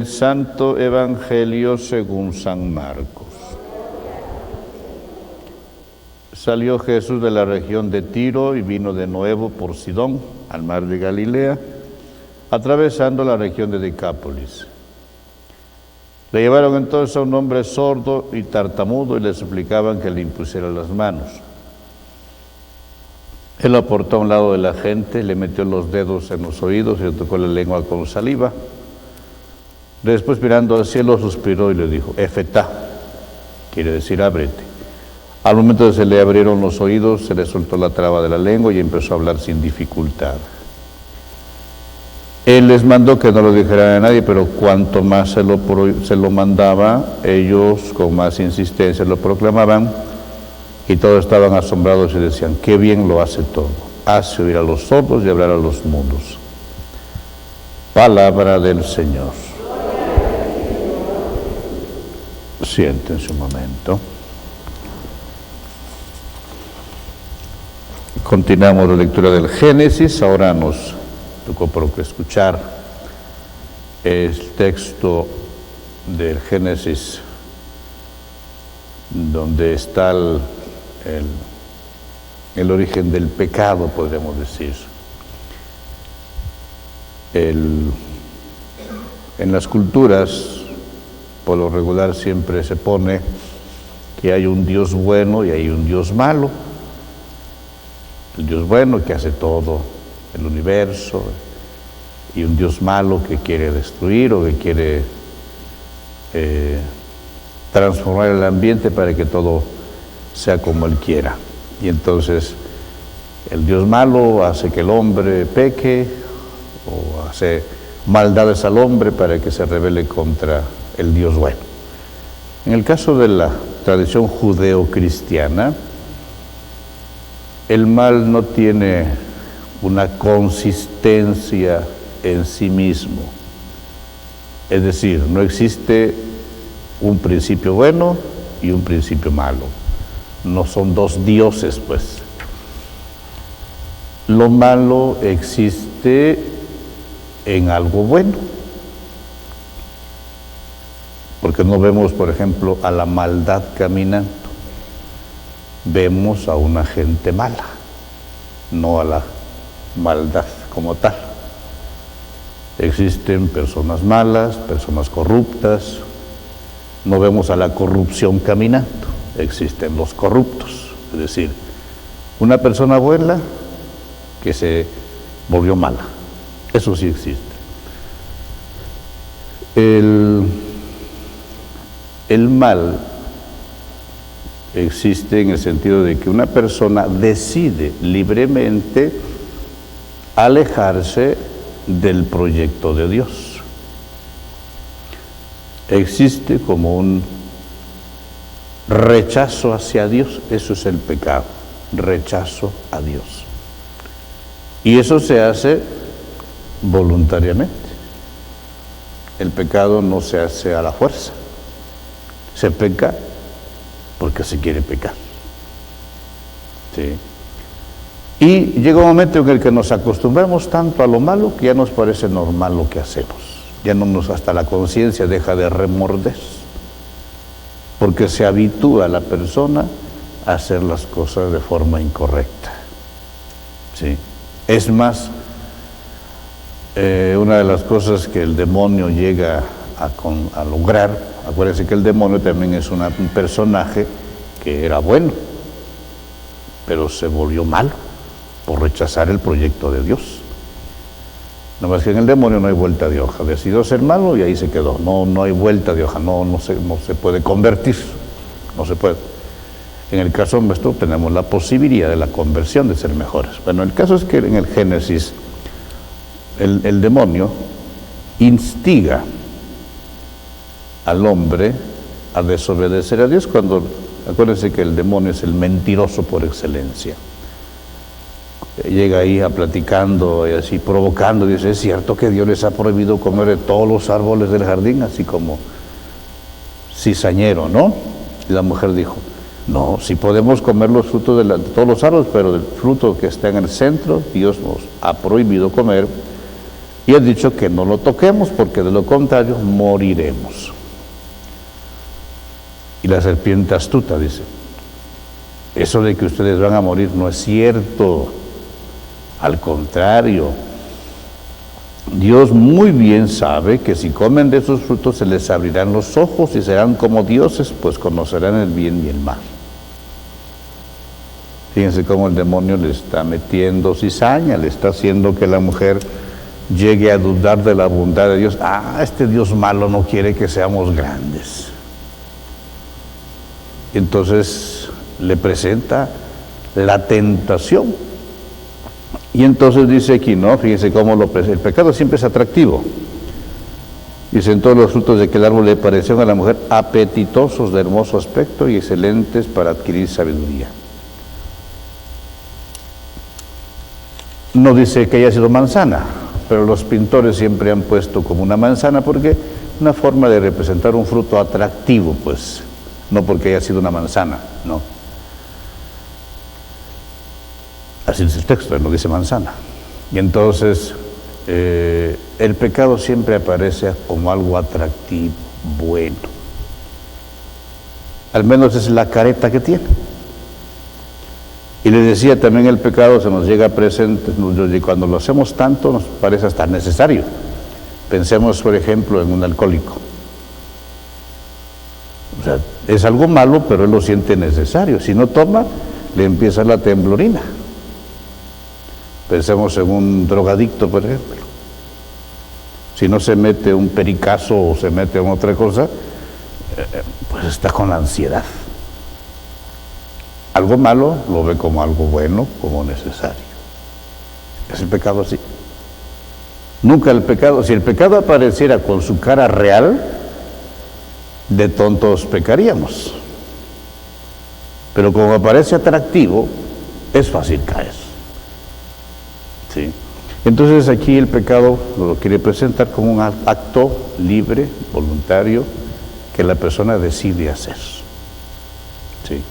Del Santo Evangelio según San Marcos. Salió Jesús de la región de Tiro y vino de nuevo por Sidón, al mar de Galilea, atravesando la región de Decápolis. Le llevaron entonces a un hombre sordo y tartamudo y le suplicaban que le impusiera las manos. Él lo aportó a un lado de la gente, le metió los dedos en los oídos y le tocó la lengua con saliva. Después, mirando al cielo, suspiró y le dijo: Efetá, quiere decir ábrete. Al momento de que se le abrieron los oídos, se le soltó la traba de la lengua y empezó a hablar sin dificultad. Él les mandó que no lo dijeran a nadie, pero cuanto más se lo mandaba, ellos con más insistencia lo proclamaban, y todos estaban asombrados y decían: qué bien lo hace todo, hace oír a los sordos y hablar a los mudos. Palabra del Señor. Siéntense un momento. Continuamos la lectura del Génesis. Ahora nos tocó por escuchar el texto del Génesis donde está el origen del pecado, podríamos decir. En las culturas, por lo regular, siempre se pone que hay un Dios bueno y hay un Dios malo. El Dios bueno que hace todo el universo, y un Dios malo que quiere destruir o que quiere transformar el ambiente para que todo sea como Él quiera. Y entonces el Dios malo hace que el hombre peque o hace maldades al hombre para que se rebele contra el Dios bueno. En el caso de la tradición judeo-cristiana, el mal no tiene una consistencia en sí mismo. Es decir, no existe un principio bueno y un principio malo. No son dos dioses, pues. Lo malo existe en algo bueno. Porque no vemos, por ejemplo, a la maldad caminando. Vemos a una gente mala, no a la maldad como tal. Existen personas malas, personas corruptas. No vemos a la corrupción caminando, existen los corruptos. Es decir, una persona buena que se volvió mala. Eso sí existe. El mal existe en el sentido de que una persona decide libremente alejarse del proyecto de Dios. Existe como un rechazo hacia Dios. Eso es el pecado, rechazo a Dios. Y eso se hace voluntariamente. El pecado no se hace a la fuerza. Se peca porque se quiere pecar. ¿Sí? Y llega un momento en el que nos acostumbramos tanto a lo malo que ya nos parece normal lo que hacemos. Ya no hasta la conciencia deja de remorder, porque se habitúa a la persona a hacer las cosas de forma incorrecta. ¿Sí? Es más, una de las cosas que el demonio llega a lograr, acuérdense que el demonio también es un personaje que era bueno, pero se volvió malo por rechazar el proyecto de Dios. No más que en el demonio no hay vuelta de hoja. Decidió ser malo y ahí se quedó. No hay vuelta de hoja, no se puede convertir, no se puede. En el caso nuestro tenemos la posibilidad de la conversión, de ser mejores. Bueno, el caso es que en el Génesis el demonio instiga al hombre a desobedecer a Dios cuando, acuérdense que el demonio es el mentiroso por excelencia. Llega ahí platicando y así provocando, dice: es cierto que Dios les ha prohibido comer de todos los árboles del jardín, así como cizañero, ¿no? Y la mujer dijo: no, sí podemos comer los frutos de todos los árboles, pero del fruto que está en el centro Dios nos ha prohibido comer. Y ha dicho que no lo toquemos porque de lo contrario moriremos. Y la serpiente astuta dice, eso de que ustedes van a morir no es cierto. Al contrario, Dios muy bien sabe que si comen de esos frutos se les abrirán los ojos y serán como dioses, pues conocerán el bien y el mal. Fíjense cómo el demonio le está metiendo cizaña, le está haciendo que la mujer llegue a dudar de la bondad de Dios. Este Dios malo no quiere que seamos grandes. Entonces le presenta la tentación. Y entonces dice aquí, ¿no? Fíjense cómo lo presenta. El pecado siempre es atractivo. Dicen todos los frutos de aquel árbol le parecieron a la mujer apetitosos, de hermoso aspecto y excelentes para adquirir sabiduría. No dice que haya sido manzana, pero los pintores siempre han puesto como una manzana porque una forma de representar un fruto atractivo, pues, no porque haya sido una manzana, no. Así dice el texto, no dice manzana. Y entonces, el pecado siempre aparece como algo atractivo, bueno. Al menos es la careta que tiene. Y le decía también el pecado se nos llega presente, cuando lo hacemos tanto nos parece hasta necesario. Pensemos, por ejemplo, en un alcohólico. O sea, es algo malo, pero él lo siente necesario. Si no toma, le empieza la temblorina. Pensemos en un drogadicto, por ejemplo. Si no se mete un pericazo o se mete en otra cosa, pues está con la ansiedad. Algo malo lo ve como algo bueno, como necesario. Es el pecado así. Nunca el pecado, si el pecado apareciera con su cara real, de tontos pecaríamos. Pero como aparece atractivo, es fácil caer. ¿Sí? Entonces aquí el pecado lo quiere presentar como un acto libre, voluntario, que la persona decide hacer. ¿Sí?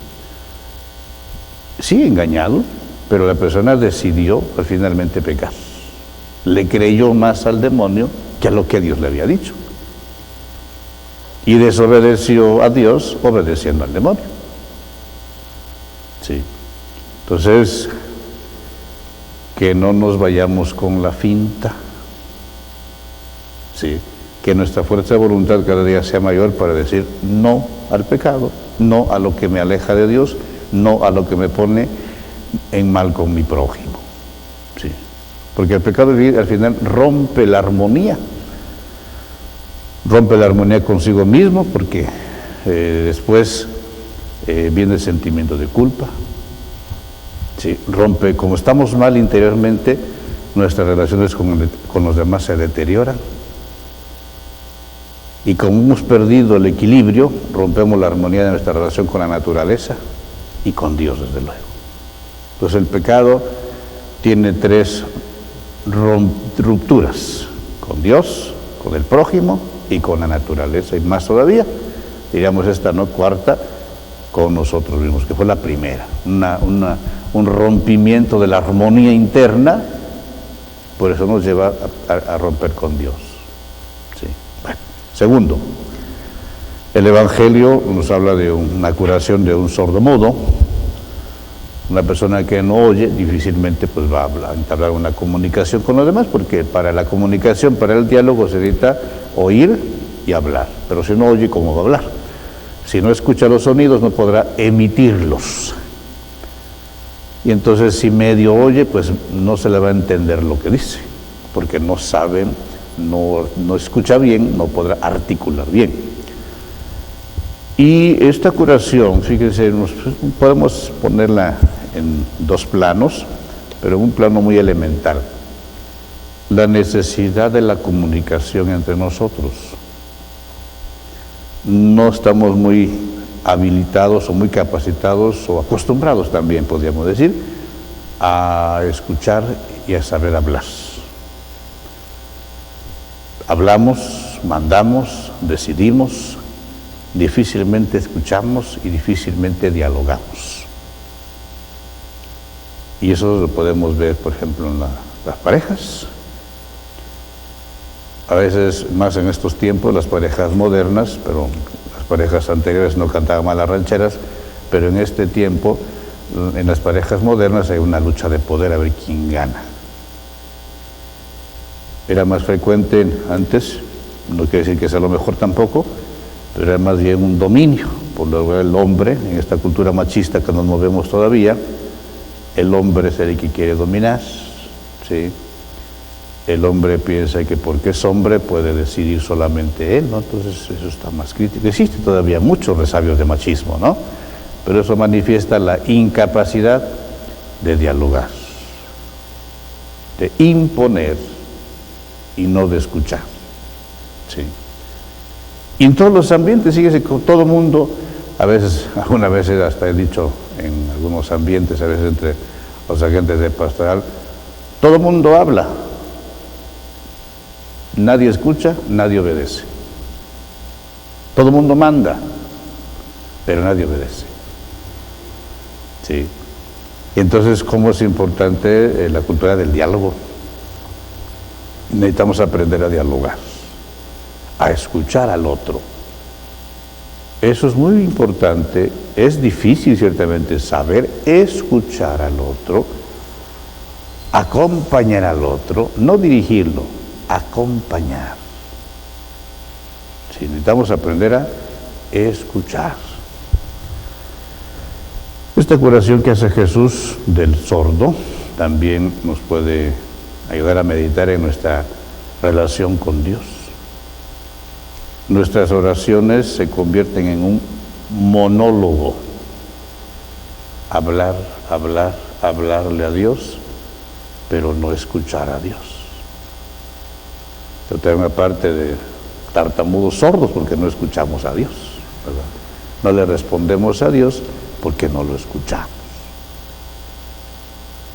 Sí, engañado, pero la persona decidió finalmente pecar. Le creyó más al demonio que a lo que Dios le había dicho. Y desobedeció a Dios obedeciendo al demonio. Sí. Entonces, que no nos vayamos con la finta. Sí. Que nuestra fuerza de voluntad cada día sea mayor para decir no al pecado, no a lo que me aleja de Dios, no a lo que me pone en mal con mi prójimo. Sí. Porque el pecado al final rompe la armonía. Rompe la armonía consigo mismo porque después viene el sentimiento de culpa. Sí. Rompe, como estamos mal interiormente, nuestras relaciones con los demás se deterioran. Y como hemos perdido el equilibrio, rompemos la armonía de nuestra relación con la naturaleza y con Dios, desde luego. Entonces el pecado tiene 3 rupturas: con Dios, con el prójimo y con la naturaleza, y más todavía, diríamos esta, ¿no?, cuarta, con nosotros mismos, que fue la primera, un rompimiento de la armonía interna. Por eso nos lleva a romper con Dios. Sí. Bueno. Segundo, el Evangelio nos habla de una curación de un sordomudo. Una persona que no oye difícilmente pues va a entablar una comunicación con los demás, porque para la comunicación, para el diálogo se necesita oír y hablar, pero si no oye, ¿cómo va a hablar? Si no escucha los sonidos no podrá emitirlos. Y entonces si medio oye, pues no se le va a entender lo que dice, porque no sabe, no escucha bien, no podrá articular bien. Y esta curación, fíjense, podemos ponerla en 2 planos, pero en un plano muy elemental. La necesidad de la comunicación entre nosotros. No estamos muy habilitados o muy capacitados o acostumbrados también, podríamos decir, a escuchar y a saber hablar. Hablamos, mandamos, decidimos, difícilmente escuchamos y difícilmente dialogamos. Y eso lo podemos ver, por ejemplo, en las parejas. A veces, más en estos tiempos, las parejas modernas, pero las parejas anteriores no cantaban mal las rancheras, pero en este tiempo, en las parejas modernas hay una lucha de poder a ver quién gana. Era más frecuente antes, no quiere decir que sea lo mejor tampoco, pero era más bien un dominio. Por lo que el hombre, en esta cultura machista que nos movemos todavía, el hombre es el que quiere dominar, ¿sí? El hombre piensa que porque es hombre puede decidir solamente él, ¿no? Entonces eso está más crítico. Existe todavía muchos resabios de machismo, ¿no? Pero eso manifiesta la incapacidad de dialogar, de imponer y no de escuchar, ¿sí? Y en todos los ambientes, fíjese, con todo mundo, a veces, algunas veces hasta he dicho en algunos ambientes, a veces entre los agentes de pastoral, todo el mundo habla, nadie escucha, nadie obedece. Todo el mundo manda, pero nadie obedece. ¿Sí? Y entonces, ¿cómo es importante la cultura del diálogo? Necesitamos aprender a dialogar, a escuchar al otro. Eso es muy importante. Es difícil, ciertamente, saber escuchar al otro, acompañar al otro, no dirigirlo, acompañar. Sí, necesitamos aprender a escuchar. Esta curación que hace Jesús del sordo también nos puede ayudar a meditar en nuestra relación con Dios. Nuestras oraciones se convierten en un monólogo. Hablar, hablar, hablarle a Dios, pero no escuchar a Dios. Entonces hay una parte de tartamudos sordos porque no escuchamos a Dios, ¿verdad? No le respondemos a Dios porque no lo escuchamos.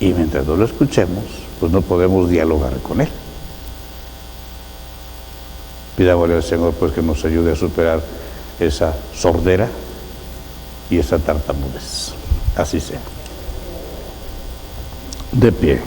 Y mientras no lo escuchemos, pues no podemos dialogar con Él. Pidámosle al Señor pues que nos ayude a superar esa sordera y esa tartamudez. Así sea. De pie.